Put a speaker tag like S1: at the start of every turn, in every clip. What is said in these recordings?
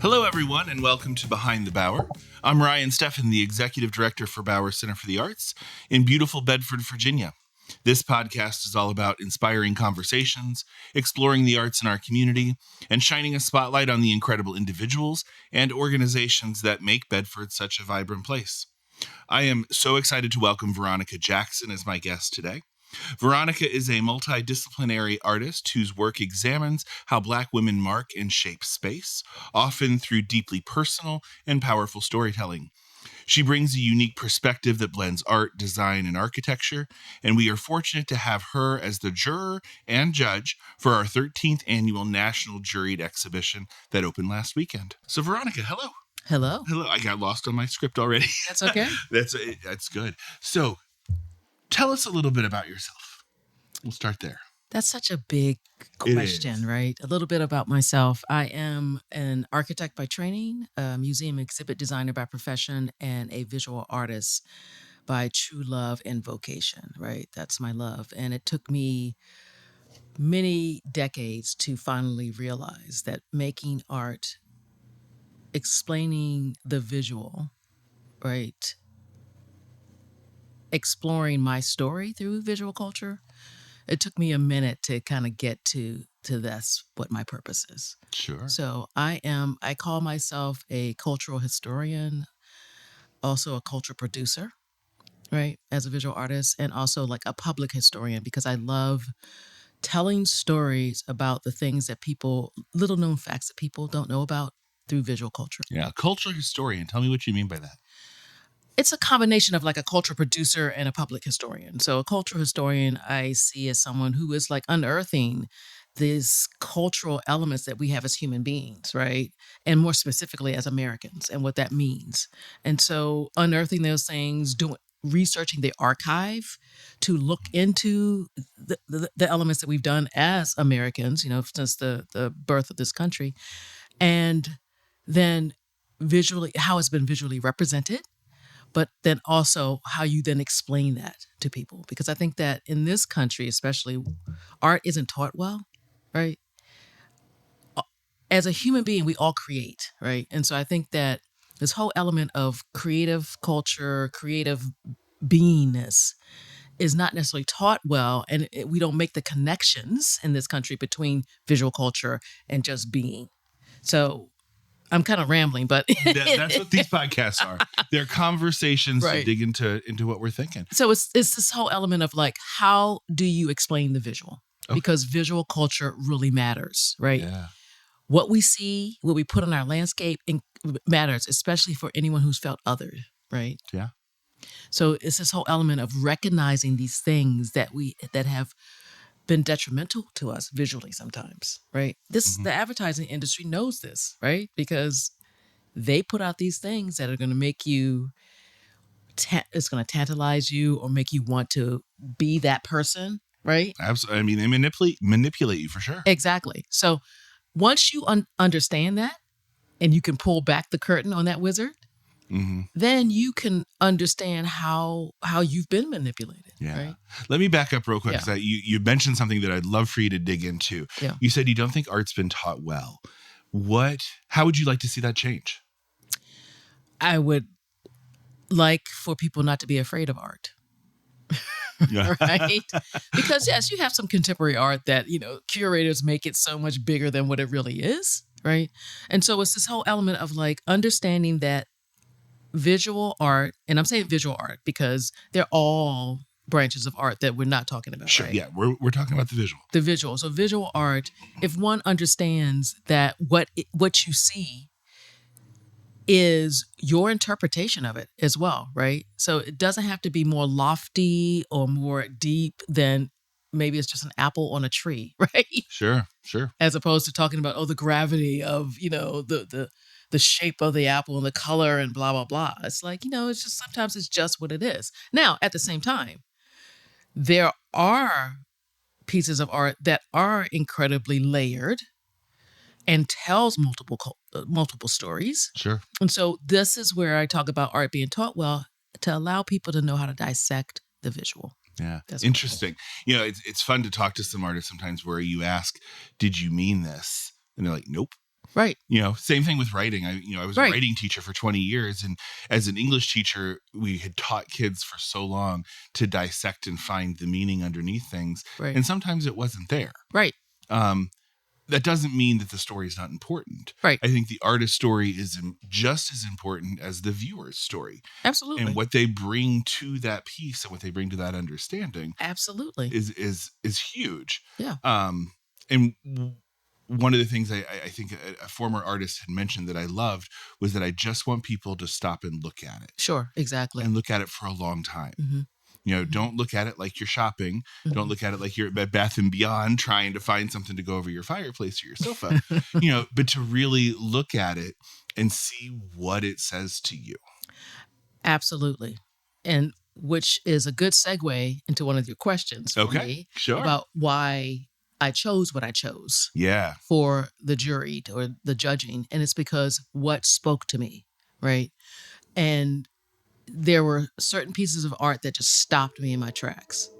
S1: Hello, everyone, and welcome to Behind the Bower. I'm Ryan Steffen, the Executive Director for Bower Center for the Arts in beautiful Bedford, Virginia. This podcast is all about inspiring conversations, exploring the arts in our community, and shining a spotlight on the incredible individuals and organizations that make Bedford such a vibrant place. I am so excited to welcome Veronica Jackson as my guest today. Veronica is a multidisciplinary artist whose work examines how Black women mark and shape space, often through deeply personal and powerful storytelling. She brings a unique perspective that blends art, design, and architecture, and we are fortunate to have her as the juror and judge for our 13th Annual National Juried Exhibition that opened last weekend. So, Veronica, hello.
S2: Hello.
S1: Hello. I got lost on my script already.
S2: That's okay.
S1: That's good. So, tell us a little bit about yourself. We'll start there.
S2: That's such a big question, right? A little bit about myself. I am an architect by training, a museum exhibit designer by profession, and a visual artist by true love and vocation, right? That's my love. And it took me many decades to finally realize that making art, explaining the visual, right? Exploring my story through visual culture. It took me a minute to kind of get to that's what my purpose is.
S1: Sure.
S2: So I call myself a cultural historian, also a culture producer, right? As a visual artist, and also like a public historian, because I love telling stories about the things that little known facts that people don't know about through visual culture.
S1: Yeah. Cultural historian. Tell me what you mean by that.
S2: It's a combination of like a culture producer and a public historian. So a cultural historian I see as someone who is like unearthing these cultural elements that we have as human beings, right? And more specifically as Americans and what that means. And so unearthing those things, researching the archive to look into the elements that we've done as Americans, since the birth of this country. And then visually, how it's been visually represented. But then also how you then explain that to people. Because I think that in this country, especially, art isn't taught well, right? As a human being, we all create, right? And so I think that this whole element of creative culture, creative beingness is not necessarily taught well. And we don't make the connections in this country between visual culture and just being. So I'm kind of rambling, but
S1: that's what these podcasts are. They're conversations
S2: right.
S1: to dig into what we're thinking.
S2: So it's this whole element of like, how do you explain the visual?
S1: Okay.
S2: Because visual culture really matters, right?
S1: Yeah.
S2: What we see, what we put on our landscape matters, especially for anyone who's felt othered, right?
S1: Yeah.
S2: So it's this whole element of recognizing these things that have been detrimental to us visually sometimes, right? The advertising industry knows this, right? Because they put out these things that are going to make you, it's going to tantalize you or make you want to be that person, right?
S1: Absolutely. I mean, they manipulate you for sure.
S2: Exactly. So once you understand that and you can pull back the curtain on that wizard, then you can understand how you've been manipulated.
S1: Yeah.
S2: Right?
S1: Let me back up real quick.
S2: Yeah.
S1: You mentioned something that I'd love for you to dig into.
S2: Yeah.
S1: You said you don't think art's been taught well. How would you like to see that change?
S2: I would like for people not to be afraid of art. Right? Because yes, you have some contemporary art that, curators make it so much bigger than what it really is. Right? And so it's this whole element of like understanding that visual art, and I'm saying visual art because they're all branches of art that we're not talking about.
S1: Sure.
S2: Right?
S1: Yeah. We're talking about the visual.
S2: The visual. So visual art, if one understands that what you see is your interpretation of it as well, right? So it doesn't have to be more lofty or more deep than maybe it's just an apple on a tree, right?
S1: Sure.
S2: As opposed to talking about, the gravity of, the shape of the apple and the color and blah, blah, blah. It's like, it's just sometimes it's just what it is. Now, at the same time, there are pieces of art that are incredibly layered and tells multiple stories.
S1: Sure.
S2: And so this is where I talk about art being taught well, to allow people to know how to dissect the visual.
S1: Yeah.
S2: That's
S1: interesting. It's fun to talk to some artists sometimes where you ask, did you mean this? And they're like, nope.
S2: Right.
S1: Same thing with writing. I was a
S2: Right.
S1: writing teacher for 20 years. And as an English teacher, we had taught kids for so long to dissect and find the meaning underneath things.
S2: Right.
S1: And sometimes it wasn't there.
S2: Right.
S1: That doesn't mean that the story is not important.
S2: Right.
S1: I think the artist's story is just as important as the viewer's story.
S2: Absolutely.
S1: And what they bring to that piece and what they bring to that understanding
S2: Absolutely
S1: is huge.
S2: Yeah.
S1: And one of the things I think a former artist had mentioned that I loved was that I just want people to stop and look at it.
S2: Sure. Exactly.
S1: And look at it for a long time.
S2: Mm-hmm.
S1: Don't look at it like you're shopping.
S2: Mm-hmm.
S1: Don't look at it like you're at Bed Bath & Beyond trying to find something to go over your fireplace or your sofa, but to really look at it and see what it says to you.
S2: Absolutely. And which is a good segue into one of your questions for me about why I chose what I chose for the jury or the judging. And it's because what spoke to me, right? And there were certain pieces of art that just stopped me in my tracks.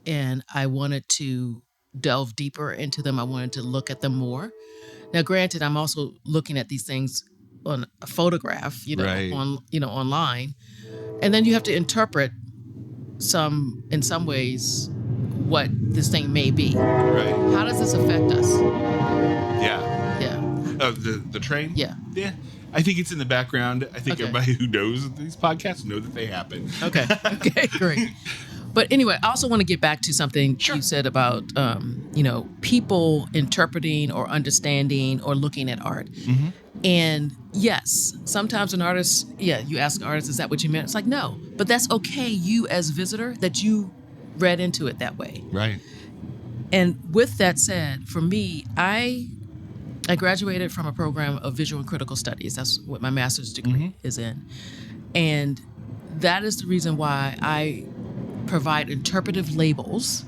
S2: And I wanted to delve deeper into them. I wanted to look at them more. Now, granted, I'm also looking at these things on a photograph, online. And then you have to interpret in some ways, what this thing may be.
S1: Right.
S2: How does this affect us?
S1: Yeah.
S2: Yeah.
S1: Oh, the train?
S2: Yeah.
S1: Yeah. I think it's in the background. I think everybody who knows these podcasts know that they happen.
S2: Okay. Okay, great. But anyway, I also want to get back to something you said about, people interpreting or understanding or looking at art.
S1: Mm-hmm.
S2: And yes, sometimes an artist, you ask an artist, is that what you meant? It's like, no, but that's okay. You as visitor, that you read into it that way.
S1: Right.
S2: And with that said, for me, I graduated from a program of visual and critical studies. That's what my master's degree is in. And that is the reason why I provide interpretive labels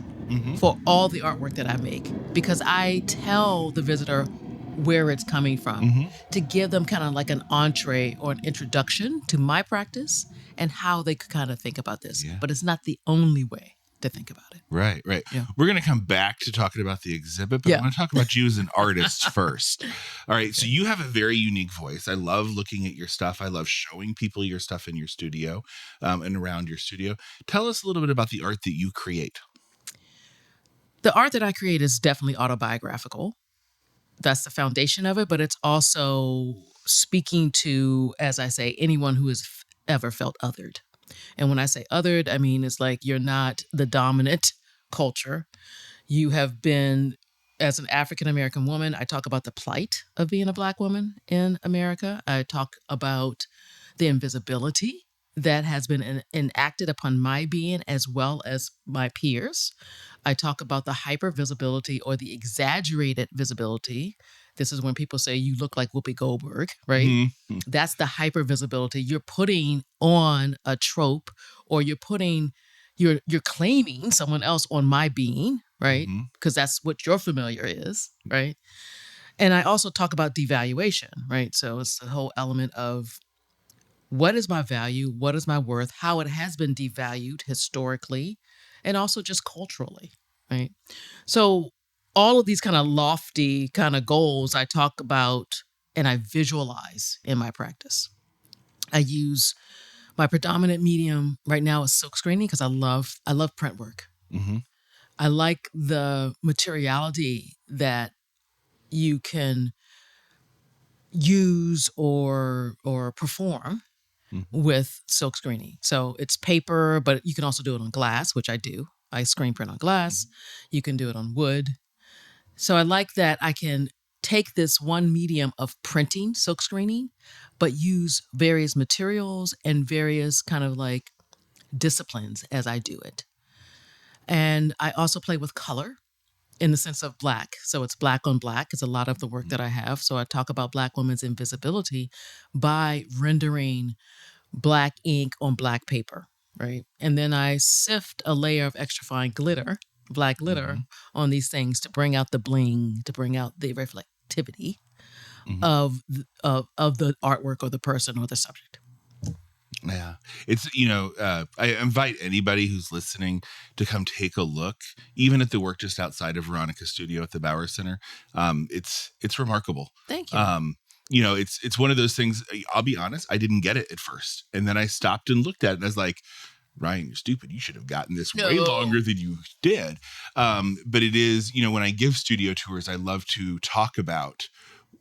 S2: for all the artwork that I make, because I tell the visitor where it's coming from to give them kind of like an entree or an introduction to my practice and how they could kind of think about this. Yeah. But it's not the only way to think about it.
S1: Right. Yeah. We're going to come back to talking about the exhibit, but I want to talk about you as an artist first. All right. So you have a very unique voice. I love looking at your stuff. I love showing people your stuff in your studio and around your studio. Tell us a little bit about the art that you create.
S2: The art that I create is definitely autobiographical. That's the foundation of it, but it's also speaking to, as I say, anyone who has ever felt othered. And when I say othered, I mean, it's like you're not the dominant culture. You have been, as an African-American woman, I talk about the plight of being a Black woman in America. I talk about the invisibility that has been enacted upon my being as well as my peers. I talk about the hypervisibility or the exaggerated visibility. This is when people say you look like Whoopi Goldberg, right? Mm-hmm. That's the hypervisibility. You're putting on a trope, or you're claiming someone else on my being, right? Because that's what your familiar is, right? And I also talk about devaluation, right? So it's the whole element of what is my value, what is my worth, how it has been devalued historically, and also just culturally, right? So all of these kind of lofty kind of goals I talk about and I visualize in my practice. I use my predominant medium right now is silk screening because I love print work. Mm-hmm. I like the materiality that you can use or perform with silk screening. So it's paper, but you can also do it on glass, which I do. I screen print on glass. You can do it on wood. So I like that I can take this one medium of printing, silk screening, but use various materials and various kind of like disciplines as I do it. And I also play with color in the sense of Black. So it's Black on Black is a lot of the work that I have. So I talk about Black women's invisibility by rendering Black ink on Black paper, right? And then I sift a layer of extra fine glitter, Black glitter, on these things to bring out the bling, to bring out the reflectivity of the artwork or the person or the subject.
S1: Yeah. It's, I invite anybody who's listening to come take a look, even at the work just outside of Veronica's studio at the Bauer Center. It's remarkable.
S2: Thank you.
S1: It's one of those things. I'll be honest, I didn't get it at first. And then I stopped and looked at it and I was like, Ryan, you're stupid. You should have gotten this way
S2: No.
S1: longer than you did. But it is, when I give studio tours, I love to talk about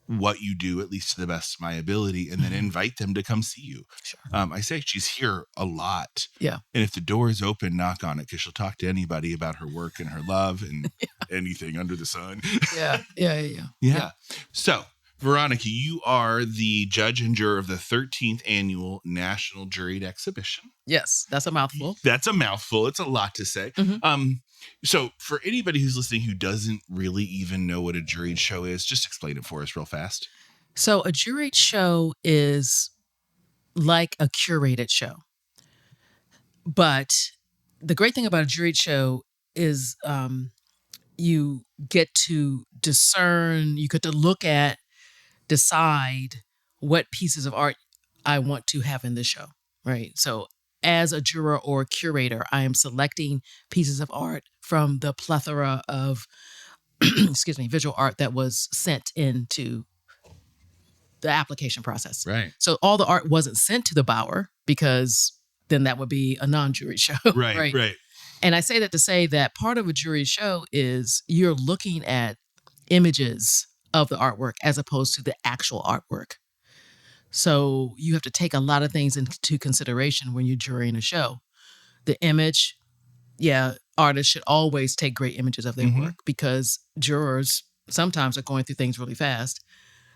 S1: what you do, at least to the best of my ability, and then invite them to come see you.
S2: Sure.
S1: I say she's here a lot.
S2: Yeah.
S1: And if the door is open, knock on it, because she'll talk to anybody about her work and her love and anything under the sun.
S2: Yeah.
S1: So, Veronica, you are the judge and juror of the 13th Annual National Juried Exhibition.
S2: Yes, that's a mouthful.
S1: That's a mouthful. It's a lot to say. So for anybody who's listening who doesn't really even know what a juried show is, just explain it for us real fast.
S2: So a juried show is like a curated show. But the great thing about a juried show is you get to discern, you get to look at, decide what pieces of art I want to have in the show, right? So as a juror or curator, I am selecting pieces of art from the plethora of, visual art that was sent into the application process.
S1: Right.
S2: So all the art wasn't sent to the Bauer because then that would be a non-juried show.
S1: Right.
S2: And I say that to say that part of a juried show is you're looking at images of the artwork as opposed to the actual artwork. So you have to take a lot of things into consideration when you're jurying a show. The image, artists should always take great images of their work because jurors sometimes are going through things really fast.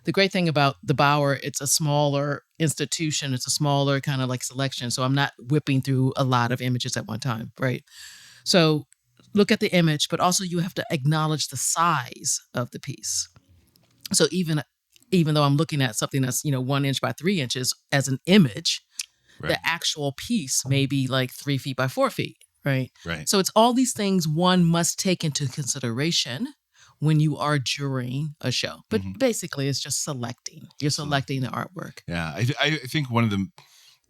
S2: The great thing about the Bauer, it's a smaller institution. It's a smaller kind of like selection. So I'm not whipping through a lot of images at one time, right? So look at the image, but also you have to acknowledge the size of the piece. So even though I'm looking at something that's, 1 inch by 3 inches as an image, the actual piece may be like 3 feet by 4 feet, right?
S1: Right.
S2: So it's all these things one must take into consideration when you are jurying a show. But basically, it's just selecting. You're selecting the artwork.
S1: Yeah. I think one of the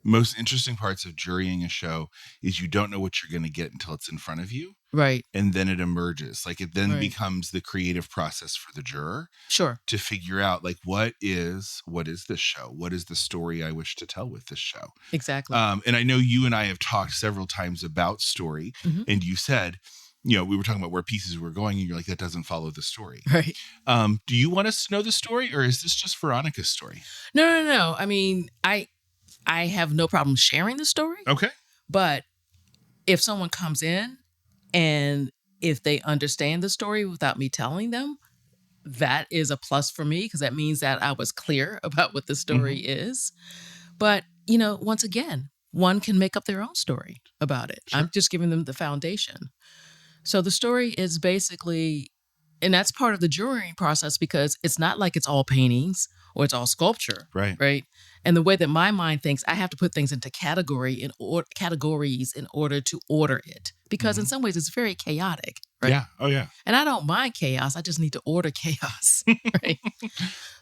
S1: most interesting parts of jurying a show is you don't know what you're going to get until it's in front of you.
S2: Right.
S1: And then it emerges. Like it then becomes the creative process for the juror.
S2: Sure.
S1: To figure out like what is this show? What is the story I wish to tell with this show?
S2: Exactly.
S1: And I know you and I have talked several times about story, and you said, we were talking about where pieces were going, and you're like, that doesn't follow the story.
S2: Right.
S1: Do you want us to know the story, or is this just Veronica's story?
S2: No. I mean, I have no problem sharing the story.
S1: Okay.
S2: But if someone comes in and if they understand the story without me telling them, that is a plus for me because that means that I was clear about what the story is. But, once again, one can make up their own story about it. Sure. I'm just giving them the foundation. So the story is basically, and that's part of the jurying process because it's not like it's all paintings or it's all sculpture. Right. And the way that my mind thinks, I have to put things into categories in order to order it. Because in some ways it's very chaotic. Right?
S1: Yeah. Oh, yeah.
S2: And I don't mind chaos. I just need to order chaos. Right.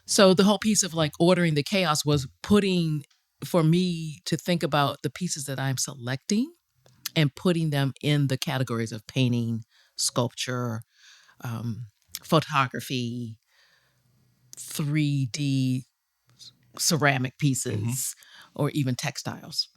S2: So the whole piece of like ordering the chaos was for me to think about the pieces that I'm selecting and putting them in the categories of painting, sculpture, photography, 3D ceramic pieces, or even textiles.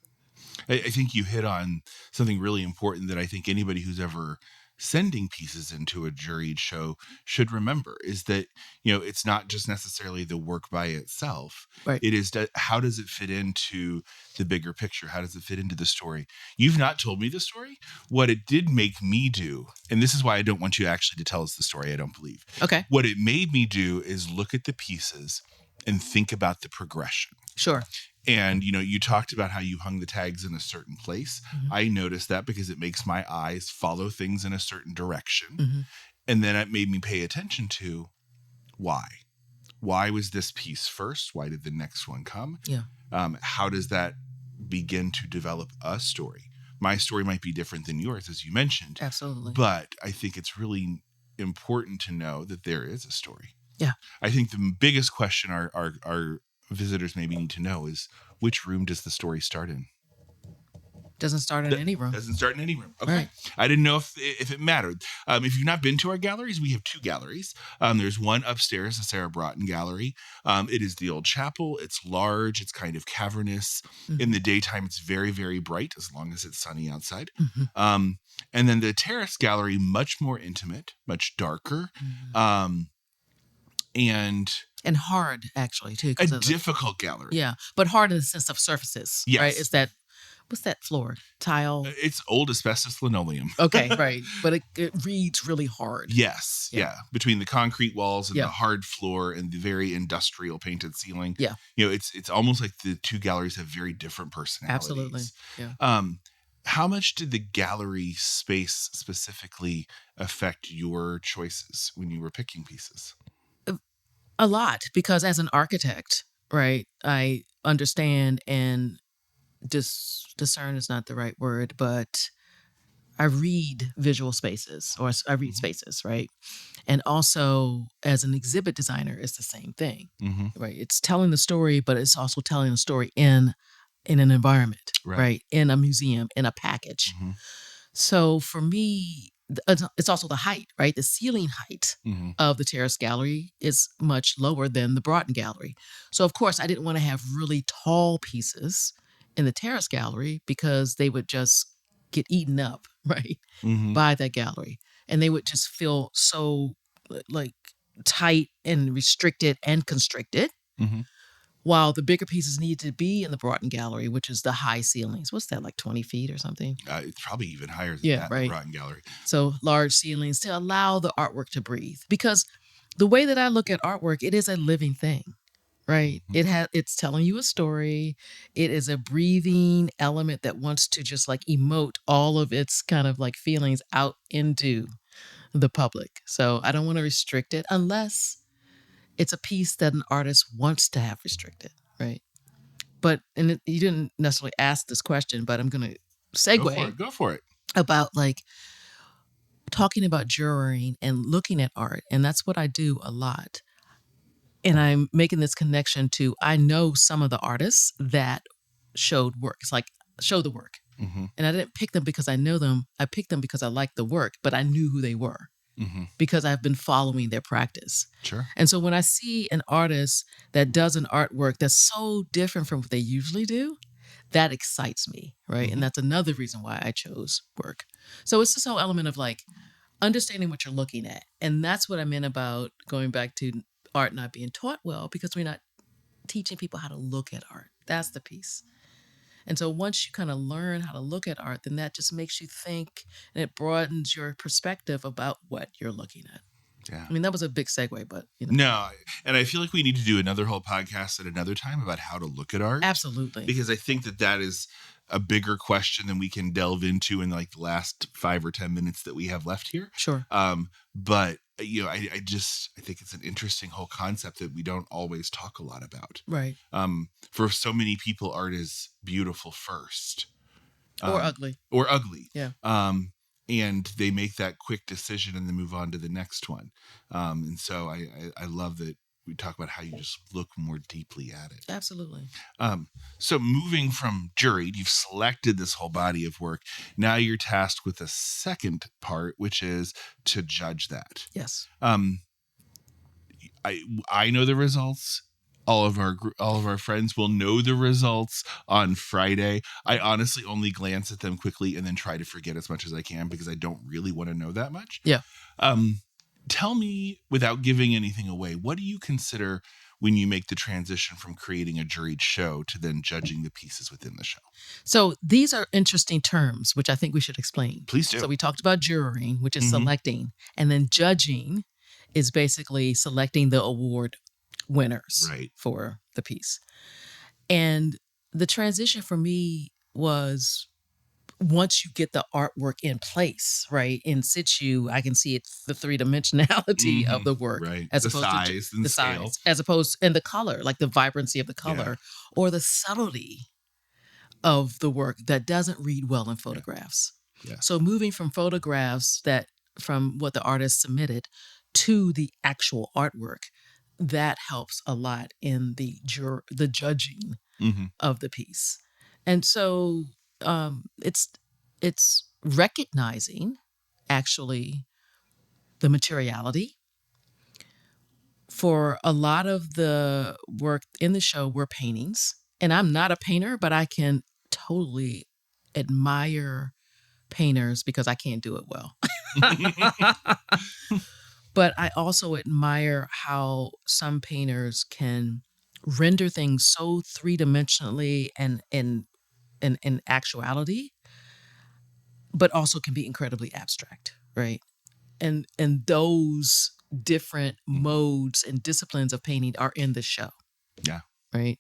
S1: I think you hit on something really important that I think anybody who's ever sending pieces into a juried show should remember is that, it's not just necessarily the work by itself.
S2: Right.
S1: It is how does it fit into the bigger picture? How does it fit into the story? You've not told me the story. What it did make me do, and this is why I don't want you actually to tell us the story, I don't believe.
S2: Okay.
S1: What it made me do is look at the pieces and think about the progression.
S2: Sure.
S1: And, you talked about how you hung the tags in a certain place. I noticed that because it makes my eyes follow things in a certain direction. And then it made me pay attention to why. Why was this piece first? Why did the next one come?
S2: Yeah.
S1: How does that begin to develop a story? My story might be different than yours, as you mentioned.
S2: Absolutely.
S1: But I think it's really important to know that there is a story.
S2: Yeah.
S1: I think the biggest question our visitors maybe need to know is which room does the story start in?
S2: Doesn't start in any room.
S1: Doesn't start in any room. Okay.
S2: Right.
S1: I didn't know if it mattered. If you've not been to our galleries, we have 2 galleries. There's one upstairs, the Sarah Broughton Gallery. It is the old chapel. It's large. It's kind of cavernous. In the daytime, it's very, very bright as long as it's sunny outside. And then the Terrace Gallery, much more intimate, much darker. And
S2: hard, actually, too.
S1: A difficult gallery.
S2: Yeah, but hard in the sense of surfaces.
S1: Yes.
S2: Right? It's that, what's that floor? Tile?
S1: It's old asbestos linoleum.
S2: Okay, right. But it reads really hard.
S1: Yes, yeah. Between the concrete walls and
S2: Yeah.
S1: the hard floor and the very industrial painted ceiling.
S2: Yeah.
S1: You know, it's almost like the 2 galleries have very different personalities.
S2: Absolutely. Yeah.
S1: How much did the gallery space specifically affect your choices when you were picking pieces?
S2: A lot, because as an architect, right, I understand and discern is not the right word, but I read visual spaces, or I read spaces, right? And also as an exhibit designer, it's the same thing, right? It's telling the story, but it's also telling the story in an environment, right? In a museum, in a package. So for me, it's also the height, right? The ceiling height of the Terrace Gallery is much lower than the Broughton Gallery. So of course, I didn't want to have really tall pieces in the Terrace Gallery because they would just get eaten up, right, by that gallery. And they would just feel so like tight and restricted and constricted. While the bigger pieces need to be in the Broughton Gallery, which is the high ceilings. What's that, like 20 feet or something?
S1: It's probably even higher than that in the Broughton Gallery.
S2: So large ceilings to allow the artwork to breathe. Because the way that I look at artwork, it is a living thing, right? It's telling you a story. It is a breathing element that wants to just like emote all of its kind of like feelings out into the public. So I don't want to restrict it unless it's a piece that an artist wants to have restricted, right? But, and you didn't necessarily ask this question, but I'm going to segue.
S1: Go for it.
S2: About like talking about juroring and looking at art. And that's what I do a lot. And I'm making this connection to, I know some of the artists that showed work. It's like, show the work. And I didn't pick them because I know them. I picked them because I liked the work, but I knew who they were. Because I've been following their practice.
S1: Sure.
S2: And so when I see an artist that does an artwork that's so different from what they usually do, that excites me, right? And that's another reason why I chose work. So it's this whole element of like understanding what you're looking at. And that's what I meant about going back to art not being taught well, because we're not teaching people how to look at art. That's the piece. And so once you kind of learn how to look at art, then that just makes you think, and it broadens your perspective about what you're looking at.
S1: Yeah.
S2: I mean, that was a big segue, but you know.
S1: No, and I feel like we need to do another whole podcast at another time about how to look at art.
S2: Absolutely.
S1: Because I think that is a bigger question than we can delve into in like the last 5 or 10 minutes that we have left here.
S2: Sure.
S1: But you know, I think it's an interesting whole concept that we don't always talk a lot about.
S2: Right.
S1: For so many people, art is beautiful first.
S2: Or ugly.
S1: Or ugly.
S2: Yeah.
S1: And they make that quick decision and then move on to the next one. And so I love that we talk about how you just look more deeply at it.
S2: Absolutely.
S1: So moving from juried, you've selected this whole body of work. Now you're tasked with a second part, which is to judge that.
S2: Yes.
S1: I know the results. All of our friends will know the results on Friday. I honestly only glance at them quickly and then try to forget as much as I can because I don't really want to know that much.
S2: Yeah.
S1: Tell me, without giving anything away, what do you consider when you make the transition from creating a juried show to then judging the pieces within the show?
S2: So these are interesting terms, which I think we should explain.
S1: Please do.
S2: So we talked about juroring, which is selecting, and then judging is basically selecting the award winners for the piece. And the transition for me was once you get the artwork in place, right, in situ, I can see it's the three-dimensionality of the work, as opposed to the size, as opposed and the color, like the vibrancy of the color, or the subtlety of the work that doesn't read well in photographs.
S1: Yeah.
S2: So moving from photographs from what the artist submitted to the actual artwork, that helps a lot in the judging of the piece. And so it's recognizing actually the materiality. For a lot of the work in the show were paintings, and I'm not a painter, but I can totally admire painters because I can't do it well. But I also admire how some painters can render things so three-dimensionally and in actuality, but also can be incredibly abstract, right? And those different modes and disciplines of painting are in the show.
S1: Yeah.
S2: Right.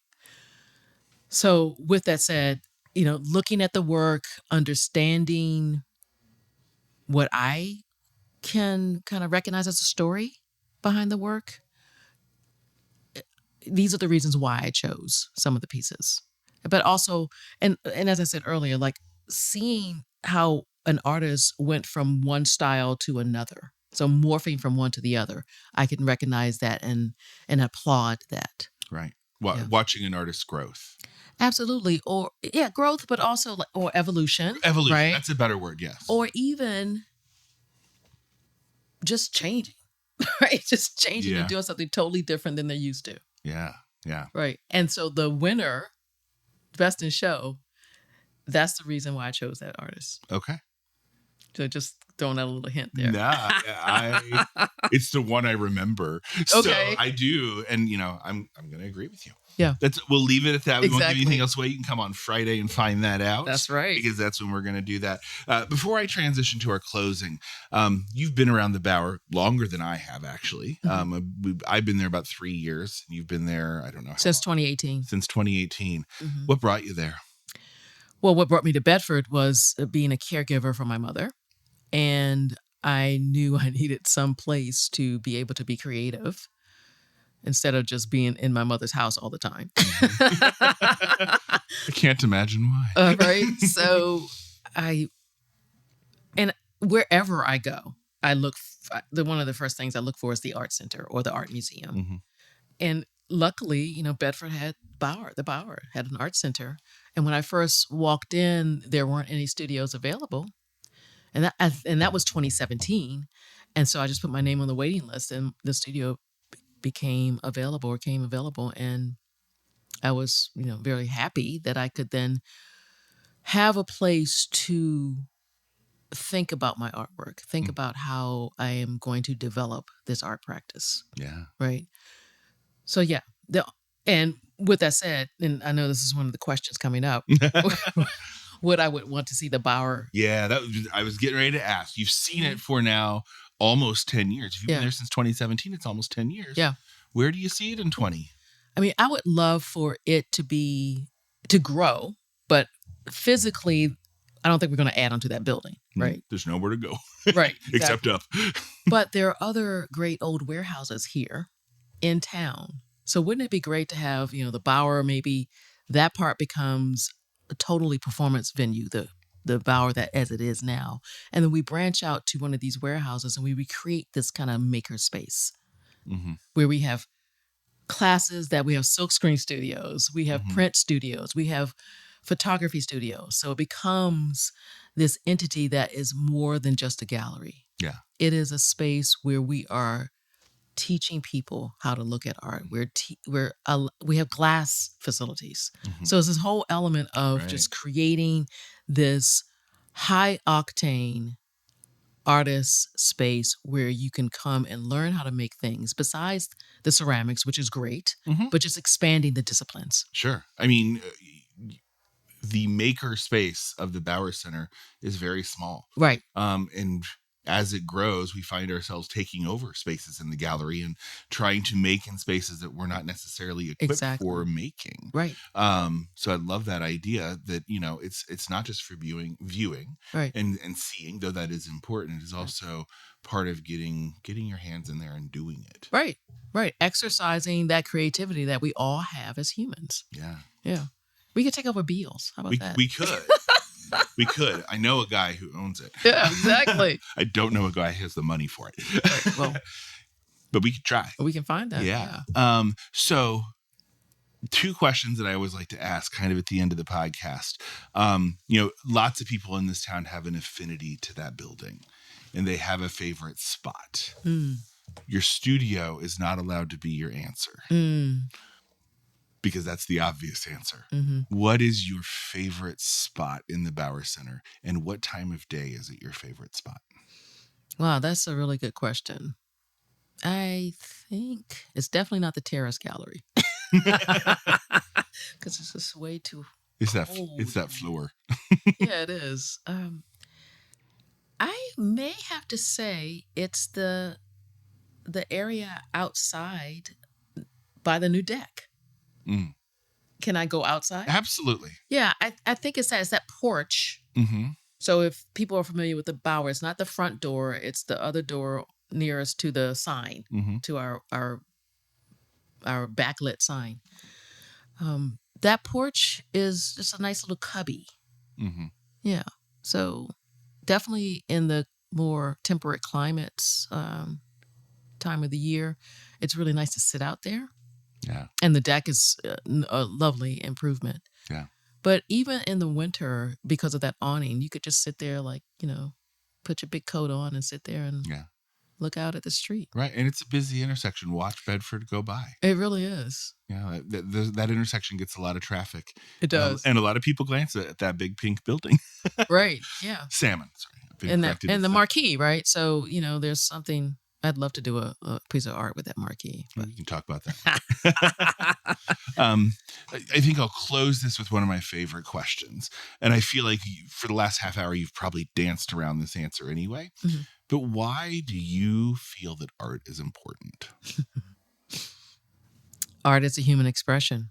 S2: So with that said, looking at the work, understanding what I can kind of recognize as a story behind the work, these are the reasons why I chose some of the pieces. But also, and as I said earlier, like seeing how an artist went from one style to another. So morphing from one to the other, I can recognize that and applaud that.
S1: Right. Watching an artist's growth.
S2: Absolutely. Or growth, but also or evolution.
S1: Evolution.
S2: Right?
S1: That's a better word. Yes.
S2: Or even just changing, right? Just changing and doing something totally different than they're used to.
S1: Yeah. Yeah.
S2: Right. And so the winner, Best in Show, that's the reason why I chose that artist.
S1: Okay.
S2: So just throwing out a little hint there.
S1: Nah, it's the one I remember.
S2: Okay.
S1: So I do. And, I'm going to agree with you.
S2: Yeah.
S1: We'll leave it at that. We won't give
S2: Exactly.
S1: anything else away. You can come on Friday and find that out.
S2: That's right.
S1: Because that's when we're going to do that. Before I transition to our closing, you've been around the Bower longer than I have, actually.
S2: Mm-hmm.
S1: I've been there about 3 years. And you've been there, I don't know.
S2: Since 2018.
S1: Since 2018.
S2: Mm-hmm.
S1: What brought you there?
S2: Well, what brought me to Bedford was being a caregiver for my mother. And I knew I needed some place to be able to be creative instead of just being in my mother's house all the time.
S1: I can't imagine why.
S2: Right? So and wherever I go, I look, one of the first things I look for is the art center or the art museum.
S1: Mm-hmm.
S2: And luckily, Bedford had the Bower had an art center. And when I first walked in, there weren't any studios available. And that was 2017. And so I just put my name on the waiting list and the studio came available. And I was, very happy that I could then have a place to think about my artwork, think about how I am going to develop this art practice.
S1: Yeah.
S2: Right. So, yeah. And with that said, and I know this is one of the questions coming up, what I would want to see the Bower.
S1: Yeah, I was getting ready to ask. You've seen it for now almost 10 years. If you've been there since 2017, it's almost 10 years.
S2: Yeah.
S1: Where do you see it in 20?
S2: I mean, I would love for it to grow, but physically, I don't think we're going to add onto that building, right?
S1: There's nowhere to go.
S2: Right. Exactly.
S1: Except up.
S2: But there are other great old warehouses here in town. So wouldn't it be great to have, the Bower, maybe that part becomes a totally performance venue, the Bower that as it is now. And then we branch out to one of these warehouses and we recreate this kind of makerspace where we have classes, that we have silkscreen studios, we have print studios, we have photography studios. So it becomes this entity that is more than just a gallery.
S1: Yeah.
S2: It is a space where we are teaching people how to look at art. We have glass facilities. So it's this whole element of just creating this high octane artist space where you can come and learn how to make things besides the ceramics, which is great, but just expanding the disciplines.
S1: Sure. I mean, the maker space of the Bower Center is very small.
S2: Right.
S1: And as it grows, we find ourselves taking over spaces in the gallery and trying to make in spaces that we're not necessarily equipped for making.
S2: Right.
S1: So I love that idea that, it's not just for viewing and seeing, though that is important. It is also part of getting your hands in there and doing it.
S2: Right. Right. Exercising that creativity that we all have as humans.
S1: Yeah.
S2: Yeah. We could take over Beals. How about that?
S1: We could. We could. I know a guy who owns it.
S2: Yeah, exactly.
S1: I don't know a guy who has the money for it.
S2: Right, well,
S1: but we could try.
S2: We can find that.
S1: Yeah. So two questions that I always like to ask kind of at the end of the podcast. Lots of people in this town have an affinity to that building and they have a favorite spot. Your studio is not allowed to be your answer because that's the obvious answer. What is your favorite spot in the Bauer Center, and what time of day is it your favorite spot?
S2: Wow, that's a really good question. I think it's definitely not the Terrace Gallery because it's just way too
S1: It's
S2: cold.
S1: that floor.
S2: Yeah, it is. I may have to say it's the area outside by the new deck. Can I go outside?
S1: Absolutely.
S2: Yeah, I think it's that porch. So if people are familiar with the Bauer, it's not the front door, it's the other door nearest to the sign, to our backlit sign. That porch is just a nice little cubby. Yeah. So definitely in the more temperate climates, time of the year, it's really nice to sit out there.
S1: Yeah.
S2: And the deck is a lovely improvement.
S1: Yeah.
S2: But even in the winter, because of that awning, you could just sit there put your big coat on and sit there and look out at the street.
S1: Right. And it's a busy intersection. Watch Bedford go by.
S2: It really is.
S1: Yeah. That intersection gets a lot of traffic.
S2: It does.
S1: And a lot of people glance at that big pink building.
S2: Right. Yeah.
S1: Salmon. Sorry.
S2: And the marquee, right? So, there's something. I'd love to do a piece of art with that marquee.
S1: But we can talk about that. I think I'll close this with one of my favorite questions. And I feel like for the last half hour, you've probably danced around this answer anyway. But why do you feel that art is important?
S2: Art is a human expression.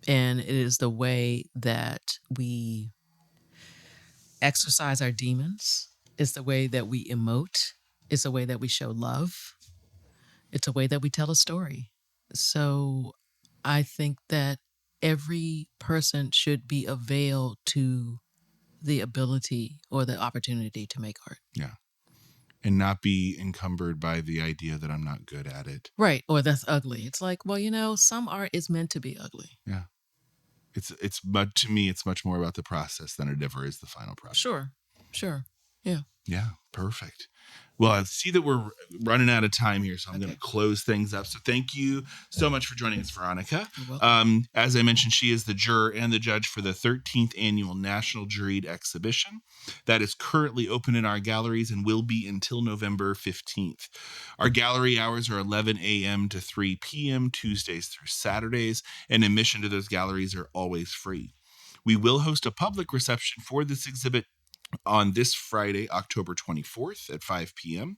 S2: And it is the way that we exercise our demons. It's the way that we emote. It's a way that we show love. It's a way that we tell a story. So I think that every person should be availed to the ability or the opportunity to make art.
S1: Yeah. And not be encumbered by the idea that I'm not good at it.
S2: Right. Or that's ugly. It's like, some art is meant to be ugly.
S1: Yeah. But to me, it's much more about the process than it ever is the final product.
S2: Sure. Yeah.
S1: Yeah. Perfect. Well, I see that we're running out of time here, so I'm going to close things up. So thank you so much for joining us, Veronica.
S2: You're welcome.
S1: As I mentioned, she is the juror and the judge for the 13th Annual National Juried Exhibition. That is currently open in our galleries and will be until November 15th. Our gallery hours are 11 a.m. to 3 p.m., Tuesdays through Saturdays, and admission to those galleries are always free. We will host a public reception for this exhibit on this Friday, October 24th at 5 p.m.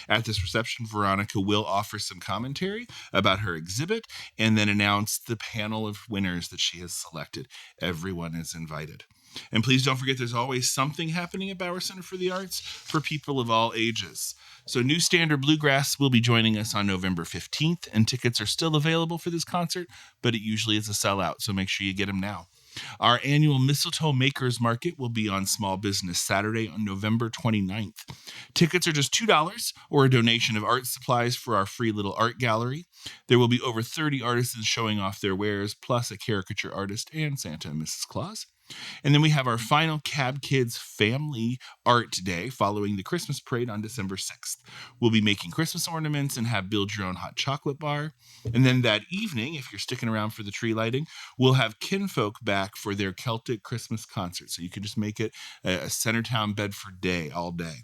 S1: At this reception, Veronica will offer some commentary about her exhibit and then announce the panel of winners that she has selected. Everyone is invited. And please don't forget, there's always something happening at Bauer Center for the Arts for people of all ages. So New Standard Bluegrass will be joining us on November 15th, and tickets are still available for this concert, but it usually is a sellout, so make sure you get them now. Our annual Mistletoe Makers Market will be on Small Business Saturday on November 29th. Tickets are just $2 or a donation of art supplies for our free little art gallery. There will be over 30 artisans showing off their wares, plus a caricature artist and Santa and Mrs. Claus. And then we have our final Cab Kids Family Art Day following the Christmas parade on December 6th. We'll be making Christmas ornaments and have build your own hot chocolate bar. And then that evening, if you're sticking around for the tree lighting, we'll have Kinfolk back for their Celtic Christmas concert. So you can just make it a Centertown Bedford day all day.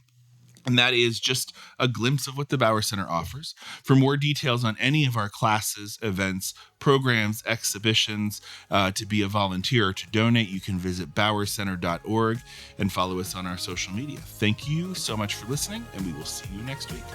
S1: And that is just a glimpse of what the Bauer Center offers. For more details on any of our classes, events, programs, exhibitions, to be a volunteer or to donate, you can visit bowercenter.org and follow us on our social media. Thank you so much for listening, and we will see you next week.